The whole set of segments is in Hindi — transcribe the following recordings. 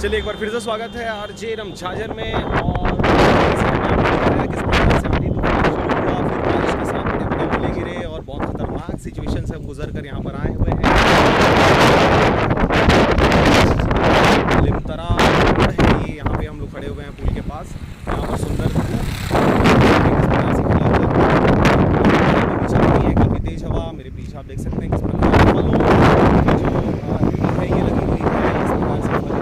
चलिए एक बार फिर से स्वागत है आरजे रमझाजर में। और किस प्रकार से आंधी तूफान शुरू हुआ, फिर बारिश के साथ बड़े बड़े ओले गिरे और बहुत खतरनाक सिचुएशन से हम गुजर कर यहाँ पर आए हुए हैं। लिमतरा है, यहाँ पे हम लोग खड़े हुए हैं पुल के पास। यहाँ पर सुंदर चल रही है, काफ़ी तेज हवा। मेरे पीछे आप देख सकते हैं किस प्रकार से फलों की जो है ये लगी हुई है। इस प्रकार से फल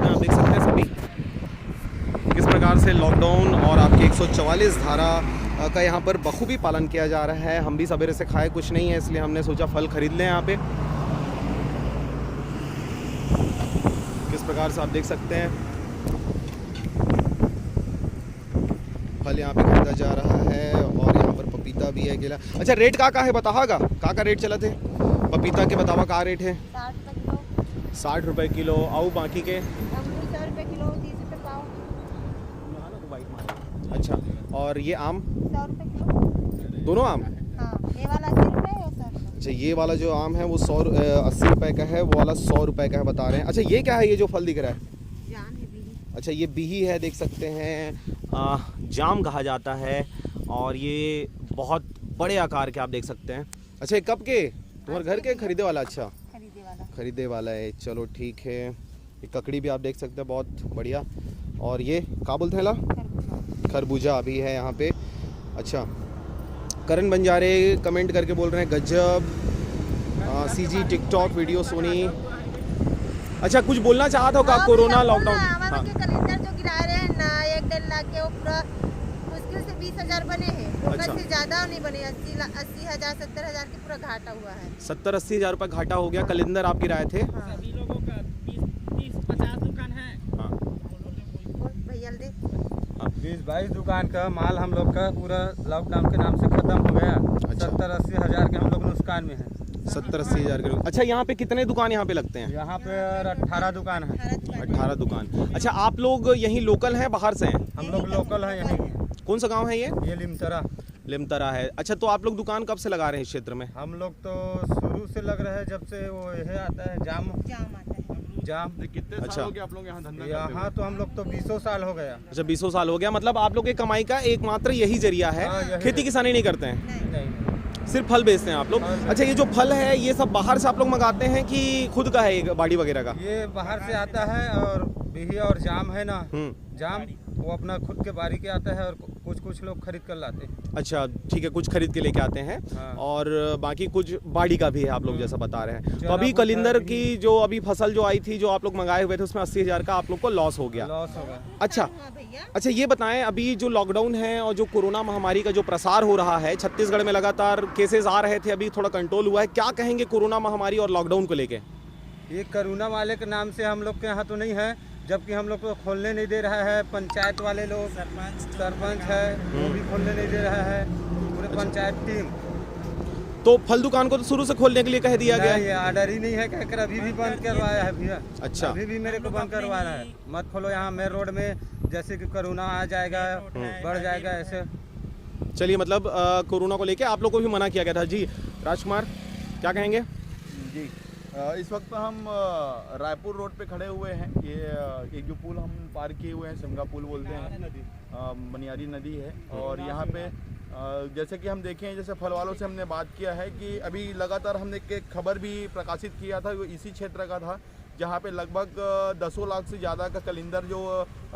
आप देख सकते हैं सभी किस प्रकार से लॉकडाउन और आपके 144 धारा का यहाँ पर बखूबी पालन किया जा रहा है। हम भी सवेरे से खाए कुछ नहीं है, इसलिए हमने सोचा फल खरीद लें यहाँ पे। किस प्रकार से आप देख सकते हैं फल यहाँ पे खरीदा जा रहा है। और यहाँ पर पपीता भी है, केला। अच्छा, रेट का है बताओगा? का रेट चला थे पपीता के? बतावा का रेट है? 60 रुपए किलो। और बाकी के 100 रुपए किलो, 30 रुपए पाव। अच्छा, और ये आम 100 रुपए किलो दोनों आम? हाँ, ये वाला 80 रुपए है, 100 रुपए। अच्छा, ये वाला जो आम है वो 80 रुपए का है, वो वाला 100 रुपए का है बता रहे हैं। अच्छा, ये क्या है? ये जो फल दिख रहा है जाम है, बिही। अच्छा, ये बिही है, देख सकते हैं। जाम कहा जाता है और ये बहुत बड़े आकार के आप देख सकते हैं। अच्छा, ये कब के? तुम्हारे घर के खरीदे वाला? अच्छा, खरीदे वाला है। चलो ठीक है। ये ककड़ी भी आप देख सकते हैं, बहुत बढ़िया। और ये क्या बोलते हैं ला? खरबूजा अभी है यहाँ पे। अच्छा, करण बंजारे कमेंट करके बोल रहे हैं गजब। सीजी टिकटॉक वीडियो सोनी। अच्छा, कुछ बोलना चाहता हो का? कोरोना लॉकडाउन हाँ, कैलेंडर जो गिरा रहे हैं ना 1-1.5 लाख के, वो पूरा मुश्किल से 20,000 बने हैं। अच्छा, से ज्यादा नहीं बने। 80,000 70,000 के पूरा घाटा हुआ है। 70-80 हज़ार रुपये घाटा हो गया। कैलेंडर आप गिराए थे? हाँ। सभी लोगों का 20-50 दुकान है। हाँ, भैया दे 20-22 दुकान का माल हम लोग का पूरा लॉकडाउन के नाम से खत्म हो गया। अच्छा। 70-80 हज़ार के हम लोग नुकसान में हैं। 70-80 हज़ार के। अच्छा, यहाँ पे कितने दुकान यहाँ पे लगते हैं? यहाँ पे 18 दुकान है। 18 दुकान। अच्छा, आप लोग यहीं लोकल हैं, बाहर से हैं? हम लोग लोकल हैं यहीं के। कौन सा गांव है ये? लिमतरा। लिमतरा है। अच्छा, तो आप लोग दुकान कब से लगा रहे हैं इस क्षेत्र में? हम लोग तो शुरू से लग रहे हैं, जब से वो यह आता है जाम आता है। जाम। कितने साल हो गए आप लोग यहाँ धंधा करते हुए? यहाँ तो हम लोग तो 20 साल हो गया। अच्छा, 20 साल हो गया। मतलब आप लोग के कमाई का एकमात्र यही जरिया है? हाँ, यही खेती किसानी नहीं करते हैं? नहीं, सिर्फ फल बेचते हैं आप लोग? अच्छा, ये जो फल है ये सब बाहर से आप लोग मंगाते हैं कि खुद का है ये बाड़ी वगैरह का? ये बाहर से आता है। और बिही और जाम है ना, जाम वो अपना खुद के बारी के आता है और कुछ लोग खरीद कर लाते हैं। अच्छा, ठीक है, कुछ खरीद के लेके आते हैं। हाँ। और बाकी कुछ बाड़ी का भी है आप लोग जैसा बता रहे हैं। तो अभी कैलेंडर की जो अभी फसल जो आई थी, जो आप लोग मंगाए हुए थे, उसमें 80 हज़ार का आप लोग को लॉस हो गया। लॉस होगा। अच्छा, अच्छा, ये बताएं अभी जो लॉकडाउन है और जो कोरोना महामारी का जो प्रसार हो रहा है, छत्तीसगढ़ में लगातार केसेस आ रहे थे, अभी थोड़ा कंट्रोल हुआ है। क्या कहेंगे कोरोना महामारी और लॉकडाउन को लेके? ये कोरोना वाले के नाम से हम लोग के यहाँ तो नहीं है, जबकि हम लोग को खोलने नहीं दे रहा है। पंचायत वाले लोग, सरपंच है, वो भी खोलने नहीं दे रहा है। पूरे पंचायत टीम। तो फल दुकान को तो शुरू से खोलने के लिए कह दिया गया है? ये ऑर्डर ही नहीं है, कहकर अभी भी बंद करवाया है भैया। अच्छा, अभी भी मेरे को बंद करवा रहा है, मत खोलो यहाँ मेन रोड में, जैसे कि कोरोना आ जाएगा, बढ़ जाएगा ऐसे। चलिए, मतलब कोरोना को लेके आप लोग को भी मना किया गया था। जी राजकुमार, क्या कहेंगे? जी, इस वक्त हम रायपुर रोड पे खड़े हुए हैं। ये एक जो पुल हम पार किए हुए हैं, शिमगा पुल बोलते हैं, मनियारी नदी है। और यहाँ पे जैसे कि हम देखें, जैसे फल वालों से हमने बात किया है कि अभी लगातार हमने एक खबर भी प्रकाशित किया था, वो इसी क्षेत्र का था, जहाँ पे लगभग 10 लाख से ज़्यादा का कैलेंडर जो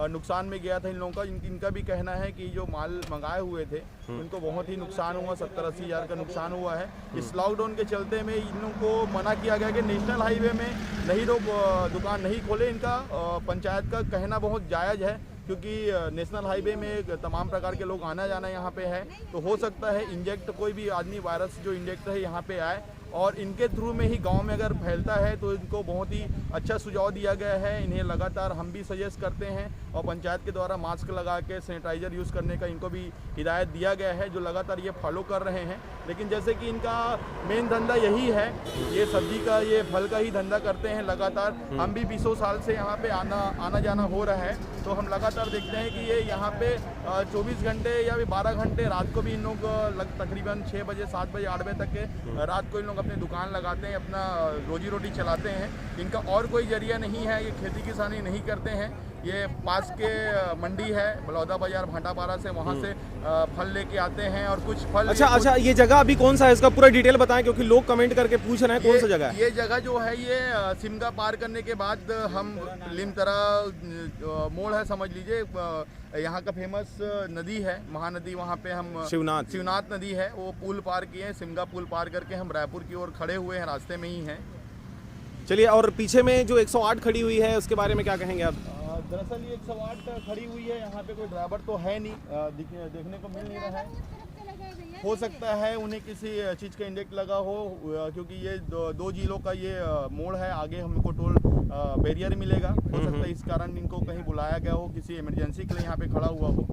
नुकसान में गया था इन लोगों का। इनका भी कहना है कि जो माल मंगाए हुए थे उनको बहुत ही नुकसान हुआ, 70-80 हज़ार का नुकसान हुआ है। इस लॉकडाउन के चलते में इन लोगों को मना किया गया कि नेशनल हाईवे में नहीं लोग दुकान नहीं खोले। इनका पंचायत का कहना बहुत जायज़ है, क्योंकि नेशनल हाईवे में तमाम प्रकार के लोग आना जाना यहाँ पे है। तो हो सकता है इंजेक्ट कोई भी आदमी वायरस जो इंजेक्ट है यहाँ पे आए, और इनके थ्रू में ही गांव में अगर फैलता है तो इनको बहुत ही अच्छा सुझाव दिया गया है। इन्हें लगातार हम भी सजेस्ट करते हैं और पंचायत के द्वारा मास्क लगा के सैनिटाइज़र यूज़ करने का इनको भी हिदायत दिया गया है, जो लगातार ये फॉलो कर रहे हैं। लेकिन जैसे कि इनका मेन धंधा यही है, ये सब्जी का, ये फल का ही धंधा करते हैं लगातार। हम भी 20 साल से यहाँ पे आना जाना हो रहा है, तो हम लगातार देखते हैं कि ये यहाँ पे 24 घंटे या भी 12 घंटे रात को भी इन लोग तकरीबन 6 बजे 7 बजे 8 बजे तक के रात को इन लोग अपने दुकान लगाते हैं, अपना रोजी रोटी चलाते हैं। इनका और कोई जरिया नहीं है, ये खेती किसानी नहीं करते हैं। ये पास के मंडी है बलौदा बाजार भाटापारा से, वहाँ से फल लेके आते हैं और कुछ फल। अच्छा, ये जगह अभी कौन सा है, इसका पूरा डिटेल बताएं क्योंकि लोग कमेंट करके पूछ रहे हैं कौन सा जगह है। ये जगह जो है ये सिमगा पार करने के बाद हम लिमतरा मोड़ है समझ लीजिए, यहाँ का फेमस नदी है महानदी, वहाँ पे हम शिवनाथ नदी है, वो पुल पार किए हैं। सिमगा पुल पार करके हम रायपुर की ओर खड़े हुए हैं, रास्ते में ही हैं। चलिए, और पीछे में जो 108 खड़ी हुई है उसके बारे में क्या कहेंगे आप? दरअसल ये 108 खड़ी हुई है, यहाँ पे कोई ड्राइवर तो है नहीं, देखने को मिल नहीं रहा है। हो सकता है उन्हें किसी चीज़ का इंडेक्ट लगा हो, क्योंकि ये दो जिलों का ये मोड़ है, आगे हमको टोल बैरियर मिलेगा। हो सकता है इस कारण इनको कहीं बुलाया गया हो, किसी इमरजेंसी के लिए यहाँ पे खड़ा हुआ हो।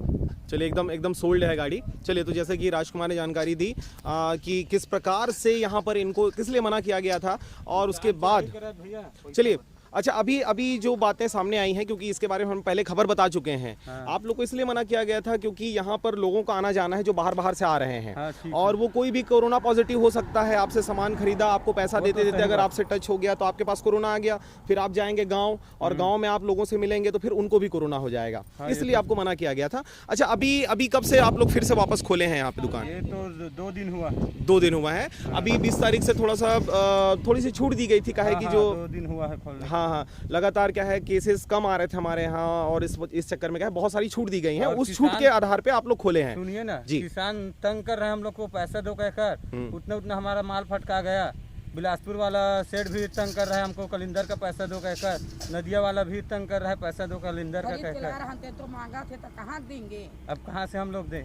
चलिए, एकदम सोल्ड है गाड़ी। चलिए, तो जैसे कि राजकुमार ने जानकारी दी कि किस प्रकार से यहाँ पर इनको किस लिए मना किया गया था, और उसके बाद चलिए अच्छा, अभी जो बातें सामने आई हैं, क्योंकि इसके बारे में हम पहले खबर बता चुके हैं। आप लोग को इसलिए मना किया गया था क्योंकि यहाँ पर लोगों का आना जाना है जो बाहर से आ रहे हैं, और वो कोई भी कोरोना पॉजिटिव हो सकता है। आपसे सामान खरीदा, आपको पैसा देते देते अगर आपसे टच हो गया तो आपके पास कोरोना आ गया, फिर आप जाएंगे गाँव और गाँव में आप लोगों से मिलेंगे तो फिर उनको भी कोरोना हो जाएगा, इसलिए आपको मना किया गया था। अच्छा, अभी कब से आप लोग फिर से वापस खोले हैं यहाँ पे दुकान? ये तो 2 दिन हुआ। 2 दिन हुआ है। अभी 20 तारीख से थोड़ी सी छूट दी गई थी, कहे कि जो 2 दिन हुआ है खोलने। हाँ, लगातार क्या है केसेस कम आ रहे थे हमारे यहाँ, और इस चक्कर में क्या है बहुत सारी छूट दी गई हैं, उस छूट के आधार पे आप लोग खोले हैं। सुनिए ना जी, किसान तंग कर रहे हैं हम लोग को, पैसा दो कहकर उतना हमारा माल फटका गया। बिलासपुर वाला सेठ भी तंग कर रहा है हमको, कलिंदर का पैसा दो कहकर। नदिया वाला भी तंग कर रहा है, पैसा दो कलिंदर का कहकर। तो मांगा थे तो कहाँ देंगे, अब कहाँ से हम लोग दें?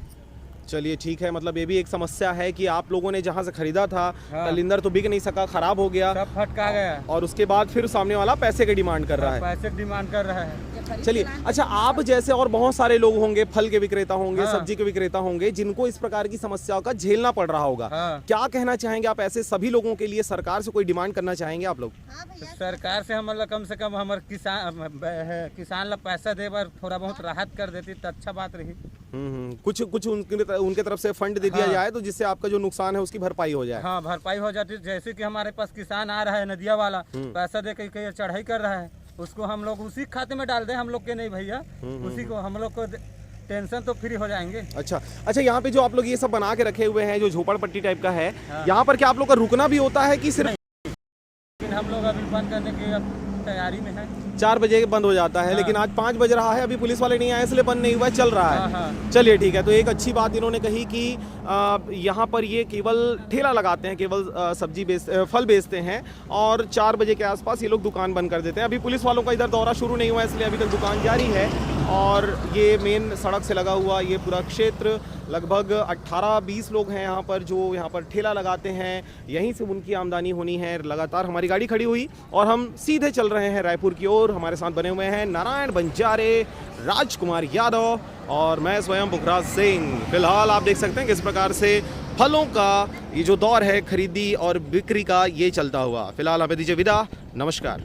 चलिए ठीक है, मतलब ये भी एक समस्या है कि आप लोगों ने जहाँ से खरीदा था कलिंदर तो बिक नहीं सका, खराब हो गया, सब फटका गया, और उसके बाद फिर सामने वाला पैसे की डिमांड कर रहा है। पैसे डिमांड कर रहा है। चलिए, अच्छा, आप जैसे और बहुत सारे लोग होंगे, फल के विक्रेता होंगे, सब्जी के विक्रेता होंगे, जिनको इस प्रकार की समस्याओं का झेलना पड़ रहा होगा, क्या कहना चाहेंगे आप ऐसे सभी लोगों के लिए? सरकार से कोई डिमांड करना चाहेंगे आप लोग? सरकार से हम कम से कम हमारे किसान लोग पैसा दे पर थोड़ा बहुत राहत कर देती तो अच्छा बात रही। कुछ उनके तरफ से फंड दे दिया जाए तो जिससे आपका जो नुकसान है उसकी भरपाई हो जाए। हाँ, भरपाई हो जाती। जैसे कि हमारे पास किसान आ रहा है नदिया वाला, पैसा दे के चढ़ाई कर रहा है, उसको हम लोग उसी खाते में डाल दें, हम लोग के नहीं भैया, उसी को हम लोग को टेंशन तो फ्री हो जाएंगे। अच्छा, यहाँ पे जो आप लोग ये सब बना के रखे हुए हैं जो झोपड़पट्टी टाइप का है, यहाँ पर क्या आप लोग का रुकना भी होता है कि सिर्फ? हम लोग अभी बंद करने की तैयारी में है। 4 बजे बंद हो जाता है, लेकिन आज 5 बज रहा है, अभी पुलिस वाले नहीं आए इसलिए बंद नहीं हुआ, चल रहा है। चलिए ठीक है, तो एक अच्छी बात इन्होंने कही कि यहाँ पर ये केवल ठेला लगाते हैं, केवल फल बेचते हैं, और 4 बजे के आसपास ये लोग दुकान बंद कर देते हैं। अभी पुलिस वालों का इधर दौरा शुरू नहीं हुआ इसलिए अभी तक दुकान जारी है, और ये मेन सड़क से लगा हुआ ये पूरा क्षेत्र, लगभग 18-20 लोग हैं यहाँ पर जो यहाँ पर ठेला लगाते हैं, यहीं से उनकी आमदनी होनी है। लगातार हमारी गाड़ी खड़ी हुई और हम सीधे चल रहे हैं रायपुर की ओर। हमारे साथ बने हुए हैं नारायण बंजारे, राजकुमार यादव और मैं स्वयं पुखराज सिंह। फिलहाल आप देख सकते हैं किस प्रकार से फलों का ये जो दौर है खरीदी और बिक्री का, ये चलता हुआ। फिलहाल हमें दीजिए विदा, नमस्कार।